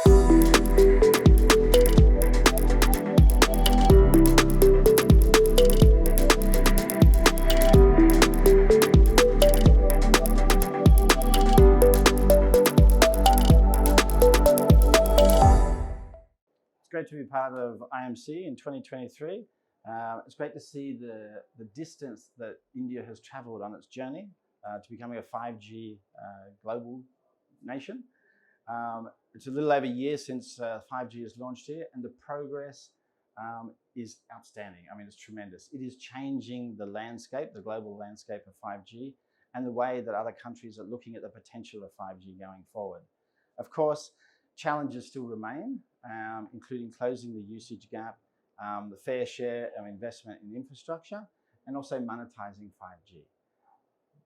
It's great to be part of IMC in 2023. It's great to see the distance that India has traveled on its journey to becoming a 5G global nation. It's a little over a year since 5G is launched here, and the progress is outstanding. I mean, it's tremendous. It is changing the landscape, the global landscape of 5G, and the way that other countries are looking at the potential of 5G going forward. Of course, challenges still remain, including closing the usage gap, the fair share of investment in infrastructure, and also monetizing 5G.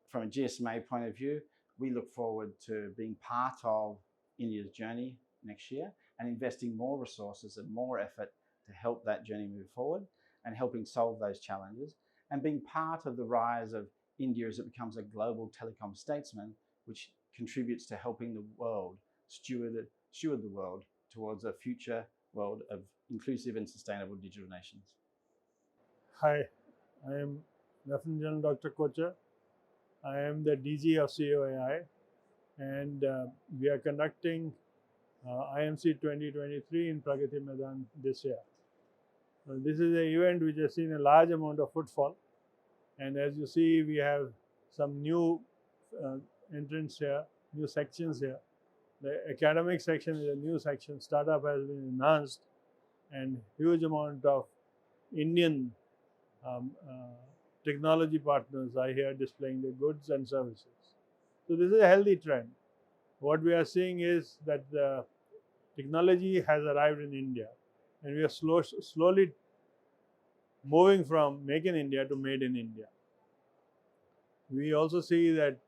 From a GSMA point of view, we look forward to being part of India's journey next year and investing more resources and more effort to help that journey move forward and helping solve those challenges, and being part of the rise of India as it becomes a global telecom statesman, which contributes to helping the world steward the world towards a future world of inclusive and sustainable digital nations. Hi, I am Lieutenant General Dr. Kochar. I am the DG of COAI, and we are conducting IMC 2023 in Pragati Maidan this year. This is an event which has seen a large amount of footfall, and as you see, we have some new entrants here, new sections here. The academic section is a new section, startup has been enhanced, and huge amount of Indian technology partners are here displaying their goods and services. So this is a healthy trend. What we are seeing is that the technology has arrived in India, and we are slowly moving from Make in India to Made in India. We also see that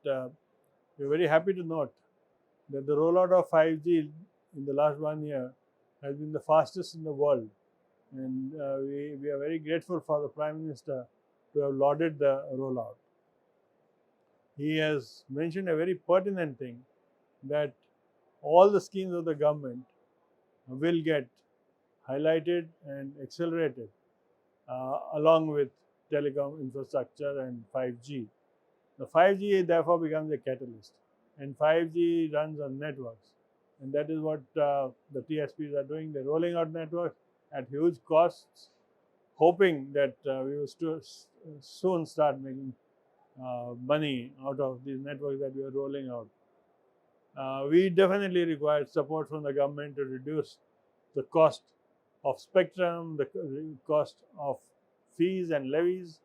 we are very happy to note that the rollout of 5G in the last 1 year has been the fastest in the world, and we are very grateful for the Prime Minister to have lauded the rollout. He has mentioned a very pertinent thing, that all the schemes of the government will get highlighted and accelerated along with telecom infrastructure and 5G. The 5G therefore becomes a catalyst, and 5G runs on networks, and that is what the TSPs are doing. They're rolling out networks at huge costs, hoping that we will soon start making money out of these networks that we are rolling out. We definitely require support from the government to reduce the cost of spectrum, the cost of fees and levies,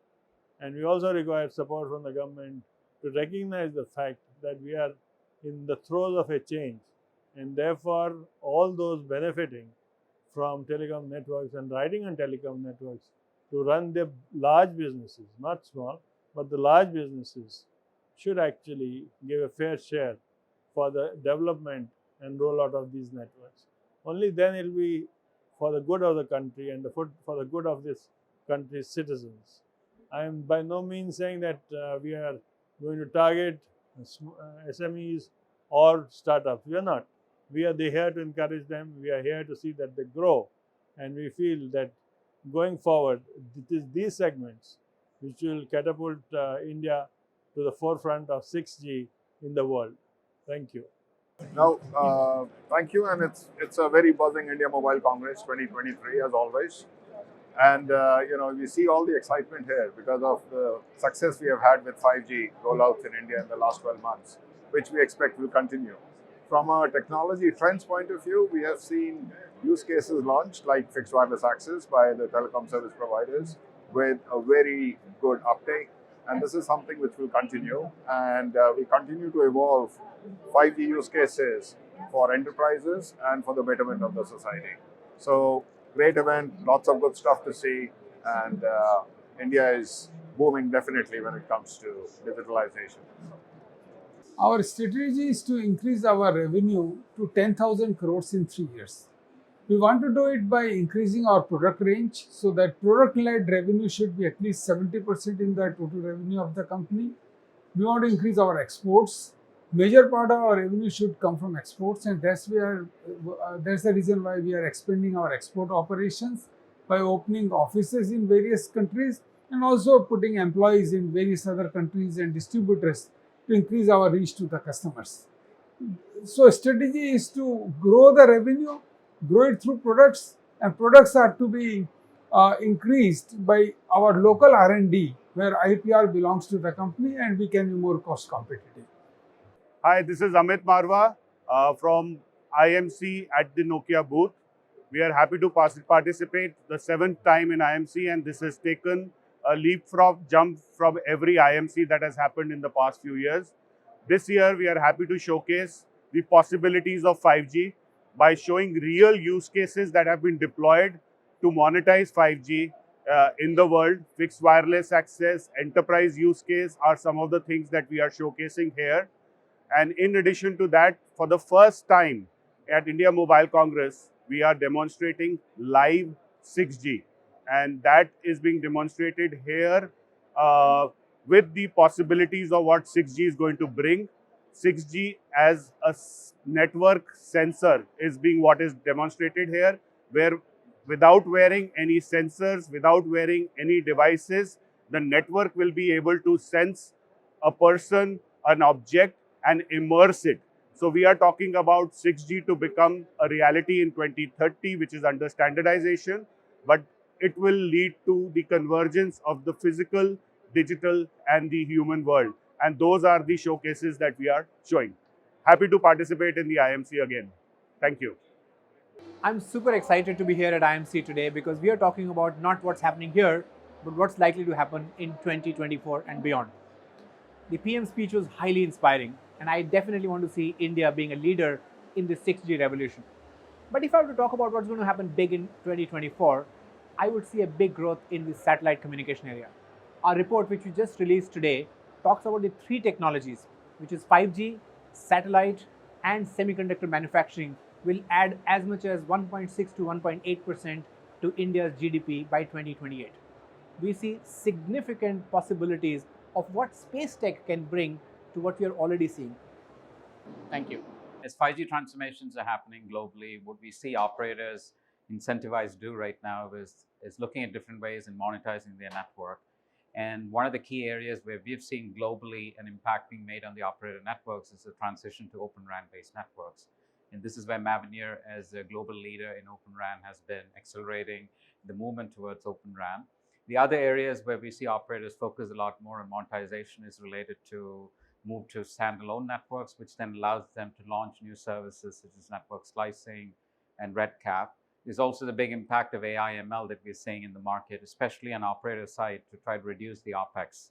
and we also require support from the government to recognize the fact that we are in the throes of a change, and therefore all those benefiting from telecom networks and riding on telecom networks to run their large businesses, not small, but the large businesses should actually give a fair share for the development and rollout of these networks. Only then it will be for the good of the country and for the good of this country's citizens. I am by no means saying that we are going to target SMEs or startups. We are not. We are here to encourage them. We are here to see that they grow, and we feel that going forward, it is these segments which will catapult India to the forefront of 6G in the world. Thank you. Now, thank you, and it's a very buzzing India Mobile Congress 2023 as always. And we see all the excitement here because of the success we have had with 5G rollouts in India in the last 12 months, which we expect will continue. From a technology trends point of view, we have seen use cases launched like fixed wireless access by the telecom service providers with a very good uptake. And this is something which will continue. And we continue to evolve 5G use cases for enterprises and for the betterment of the society. So, great event, lots of good stuff to see. And India is booming definitely when it comes to digitalization. Our strategy is to increase our revenue to 10,000 crores in 3 years. We want to do it by increasing our product range so that product-led revenue should be at least 70% in the total revenue of the company. We want to increase our exports Major part of our revenue should come from exports, and that's the reason why we are expanding our export operations by opening offices in various countries and also putting employees in various other countries and distributors to increase our reach to the customers. So strategy is to grow the revenue, grow it through products, and products are to be increased by our local R&D, where IPR belongs to the company, and we can be more cost competitive. Hi, this is Amit Marwa from IMC at the Nokia booth. We are happy to participate the seventh time in IMC, and this has taken a leapfrog jump from every IMC that has happened in the past few years. This year, we are happy to showcase the possibilities of 5G by showing real use cases that have been deployed to monetize 5G in the world. Fixed wireless access, enterprise use case are some of the things that we are showcasing here. And in addition to that, for the first time at India Mobile Congress, we are demonstrating live 6G. And that is being demonstrated here with the possibilities of what 6G is going to bring. 6G as a network sensor is being what is demonstrated here, where without wearing any sensors, without wearing any devices, the network will be able to sense a person, an object, and immerse it. So we are talking about 6G to become a reality in 2030, which is under standardization, but it will lead to the convergence of the physical, digital, and the human world. And those are the showcases that we are showing. Happy to participate in the IMC again. Thank you. I'm super excited to be here at IMC today because we are talking about not what's happening here, but what's likely to happen in 2024 and beyond. The PM speech was highly inspiring, and I definitely want to see India being a leader in the 6G revolution. But if I were to talk about what's going to happen big in 2024, I would see a big growth in the satellite communication area. Our report, which we just released today, talks about the three technologies, which is 5G, satellite, and semiconductor manufacturing, will add as much as 1.6 to 1.8% to India's GDP by 2028. We see significant possibilities of what space tech can bring to what we are already seeing. Thank you. As 5G transformations are happening globally, what we see operators incentivized do right now is looking at different ways in monetizing their network. And one of the key areas where we've seen globally an impact being made on the operator networks is the transition to Open RAN-based networks. And this is where Mavenir, as a global leader in Open RAN, has been accelerating the movement towards Open RAN. The other areas where we see operators focus a lot more on monetization is related to move to standalone networks, which then allows them to launch new services such as network slicing and RedCap. There's also the big impact of AI ML that we're seeing in the market, especially on operator side, to try to reduce the OpEx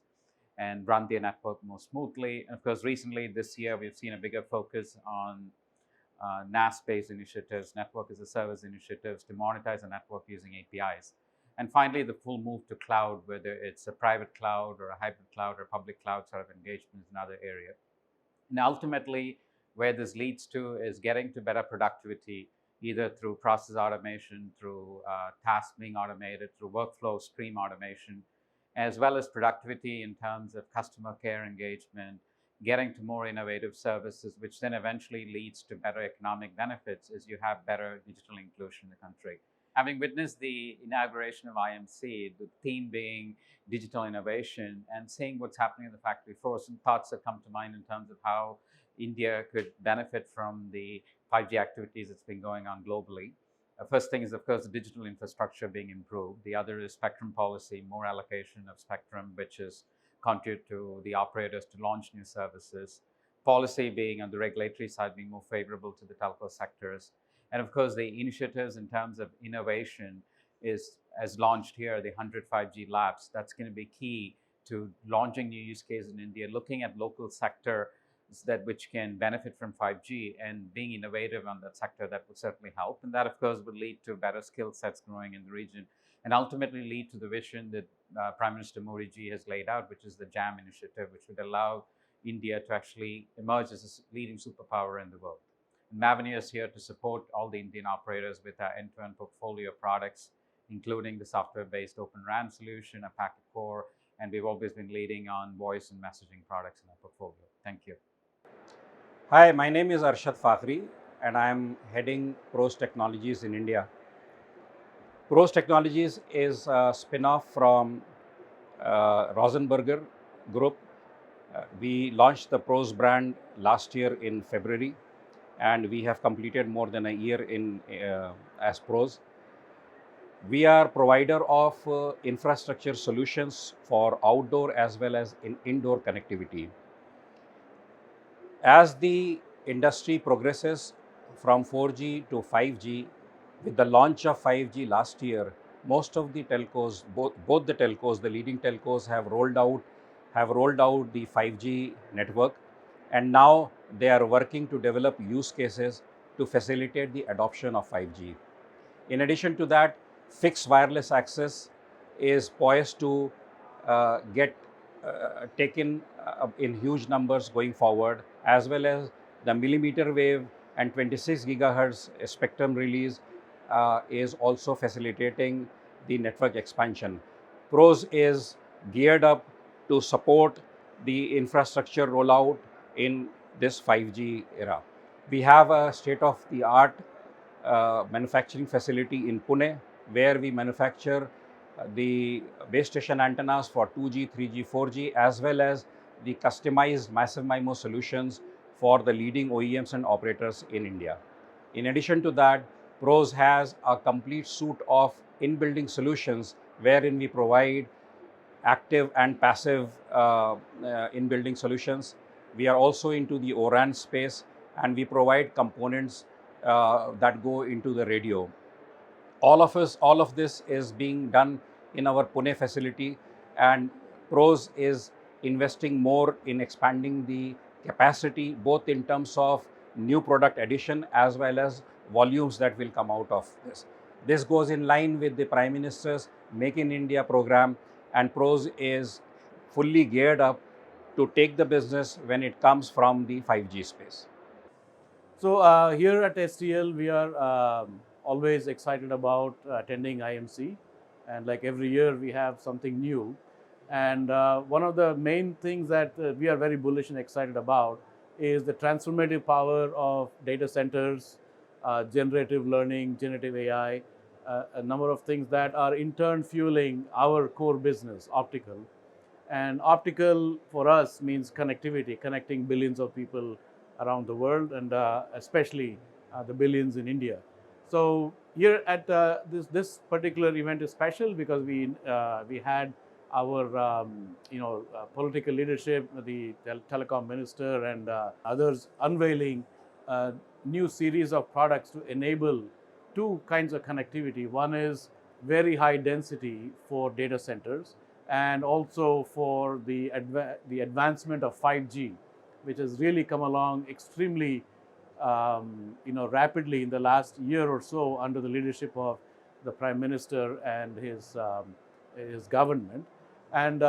and run their network more smoothly. And of course, recently this year, we've seen a bigger focus on NAS-based initiatives, network as a service initiatives, to monetize a network using APIs. And finally, the full move to cloud, whether it's a private cloud or a hybrid cloud or public cloud sort of engagement is another area. And ultimately, where this leads to is getting to better productivity, either through process automation, through tasks being automated, through workflow stream automation, as well as productivity in terms of customer care engagement, getting to more innovative services, which then eventually leads to better economic benefits as you have better digital inclusion in the country. Having witnessed the inauguration of IMC, the theme being digital innovation, and seeing what's happening in the factory floor, some thoughts that come to mind in terms of how India could benefit from the 5G activities that's been going on globally. First thing is, of course, the digital infrastructure being improved. The other is spectrum policy, more allocation of spectrum, which is contribute to the operators to launch new services. Policy being on the regulatory side being more favorable to the telco sectors. And of course, the initiatives in terms of innovation is, as launched here, the 100 5G labs. That's going to be key to launching new use cases in India, looking at local sector that which can benefit from 5G and being innovative on that sector. That would certainly help. And that, of course, would lead to better skill sets growing in the region and ultimately lead to the vision that Prime Minister Modi ji has laid out, which is the JAM initiative, which would allow India to actually emerge as a leading superpower in the world. Mavenir is here to support all the Indian operators with our end-to-end portfolio of products, including the software-based Open RAN solution, a packet core, and we've always been leading on voice and messaging products in our portfolio. Thank you. Hi, my name is Arshad Fakhri and I am heading Pros Technologies in India. Pros Technologies is a spin-off from Rosenberger Group. We launched the Pros brand last year in February and we have completed more than a year in as Pros. We are provider of infrastructure solutions for outdoor as well as indoor connectivity. As the industry progresses from 4G to 5G, with the launch of 5G last year, most of the telcos, both the telcos, the leading telcos have rolled out the 5G network, and now they are working to develop use cases to facilitate the adoption of 5G. In addition to that, fixed wireless access is poised to get taken in huge numbers going forward, as well as the millimeter wave and 26 gigahertz spectrum release is also facilitating the network expansion. Pros is geared up to support the infrastructure rollout in this 5G era. We have a state-of-the-art manufacturing facility in Pune, where we manufacture the base station antennas for 2G, 3G, 4G, as well as the customized massive MIMO solutions for the leading OEMs and operators in India. In addition to that, Pros has a complete suite of in-building solutions wherein we provide active and passive in-building solutions. We are also into the O-RAN space, and we provide components that go into the radio. All of this is being done in our Pune facility, and Pros is investing more in expanding the capacity, both in terms of new product addition as well as volumes that will come out of this. This goes in line with the Prime Minister's Make in India program, and Pros is fully geared up to take the business when it comes from the 5G space. So here at STL, we are always excited about attending IMC, and like every year we have something new. And one of the main things that we are very bullish and excited about is the transformative power of data centers, generative learning, generative AI, a number of things that are in turn fueling our core business, optical. And optical for us means connectivity, connecting billions of people around the world, and especially the billions in India. So here at this particular event is special because we had our political leadership, the telecom minister, and others unveiling a new series of products to enable two kinds of connectivity. One is very high density for data centers, and also for the advancement of 5G, which has really come along extremely rapidly in the last year or so under the leadership of the Prime Minister and his government. And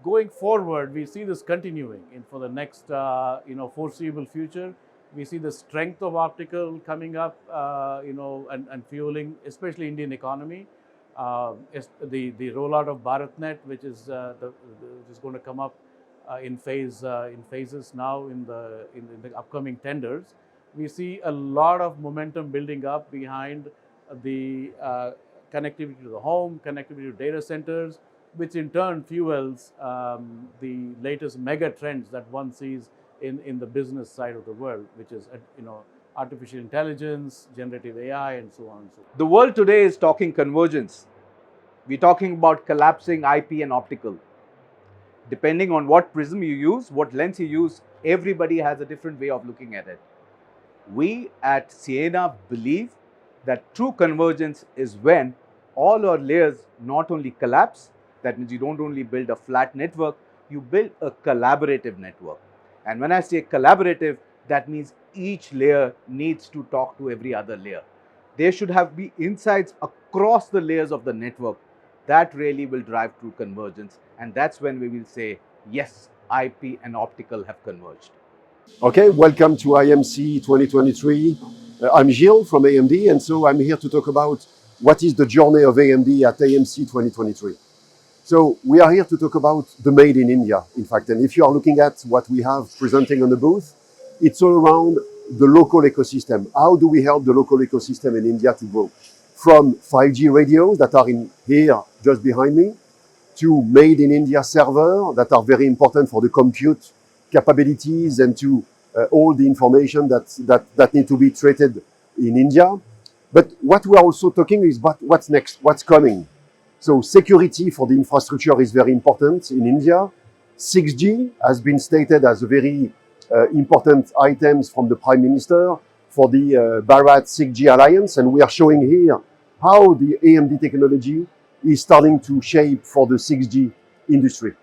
going forward, we see this continuing for the next foreseeable future. We see the strength of optical coming up, and fueling, especially Indian economy. The rollout of BharatNet, which is going to come up in phases now in the upcoming tenders. We see a lot of momentum building up behind the connectivity to the home, connectivity to data centers, which in turn fuels the latest mega trends that one sees in the business side of the world, which is artificial intelligence, generative AI, and so on and so forth. The world today is talking convergence. We're talking about collapsing IP and optical. Depending on what prism you use, what lens you use, everybody has a different way of looking at it. We at Sienna believe that true convergence is when all our layers not only collapse, that means you don't only build a flat network, you build a collaborative network. And when I say collaborative, that means each layer needs to talk to every other layer. There should be insights across the layers of the network. That really will drive true convergence. And that's when we will say, yes, IP and optical have converged. Okay, welcome to IMC 2023. I'm Gilles from AMD, and so I'm here to talk about what is the journey of AMD at AMC 2023. So we are here to talk about the made in India, in fact. And if you are looking at what we have presenting on the booth, it's all around the local ecosystem. How do we help the local ecosystem in India to grow? From 5G radios that are in here just behind me, to made in India server that are very important for the compute capabilities and to all the information that need to be treated in India. But what we are also talking is about what's next, what's coming. So security for the infrastructure is very important in India. 6G has been stated as a very important items from the Prime Minister for the Bharat 6G Alliance, and we are showing here how the AMD technology is starting to shape for the 6G industry.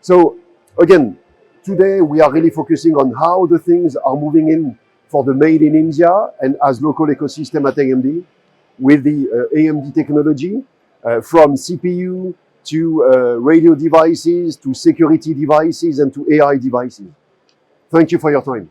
So again, today we are really focusing on how the things are moving in for the made in India and as local ecosystem at AMD with the AMD technology from CPU to radio devices to security devices and to AI devices. Thank you for your time.